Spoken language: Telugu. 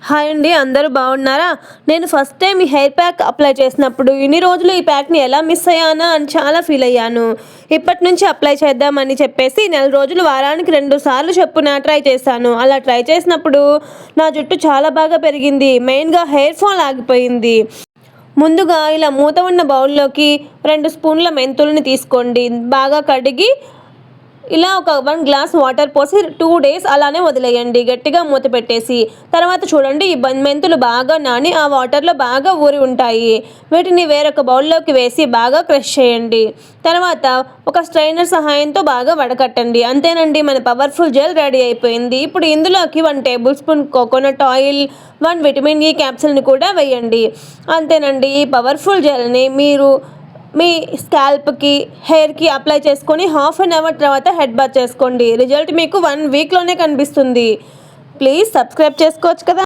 హాయ్ అండి, అందరూ బాగున్నారా? నేను ఫస్ట్ టైం ఈ హెయిర్ ప్యాక్ అప్లై చేసినప్పుడు ఇన్ని రోజులు ఈ ప్యాక్ని ఎలా మిస్ అయ్యానా అని చాలా ఫీల్ అయ్యాను. ఇప్పటి నుంచి అప్లై చేద్దామని చెప్పేసి నెల రోజులు వారానికి 2 సార్లు చొప్పున ట్రై చేశాను. అలా ట్రై చేసినప్పుడు నా జుట్టు చాలా బాగా పెరిగింది. మెయిన్గా హెయిర్ ఫాల్ ఆగిపోయింది. ముందుగా ఇలా మూత ఉన్న బౌల్లోకి 2 స్పూన్ల మెంతుల్ని తీసుకోండి. బాగా కడిగి ఇలా ఒక 1 గ్లాస్ వాటర్ పోసి 2 డేస్ అలానే వదిలేయండి, గట్టిగా మూత పెట్టేసి. తర్వాత చూడండి, ఈ మెంతులు బాగా నాని ఆ వాటర్లో బాగా ఊరి ఉంటాయి. వీటిని వేరొక బౌల్లోకి వేసి బాగా క్రష్ చేయండి. తర్వాత ఒక స్ట్రైనర్ సహాయంతో బాగా వడకట్టండి. అంతేనండి, మన పవర్ఫుల్ జెల్ రెడీ అయిపోయింది. ఇప్పుడు ఇందులోకి 1 tablespoon coconut oil, 1 vitamin E క్యాప్సూల్ని కూడా వేయండి. అంతేనండి, ఈ పవర్ఫుల్ జెల్ని మీరు మీ స్కాల్ప్కి, హెయిర్కి అప్లై చేసుకొని హాఫ్ అన్ అవర్ తర్వాత హెడ్ బాత్ చేసుకోండి. రిజల్ట్ మీకు 1 వీక్లోనే కనిపిస్తుంది. ప్లీజ్ సబ్స్క్రైబ్ చేసుకోవచ్చు కదా.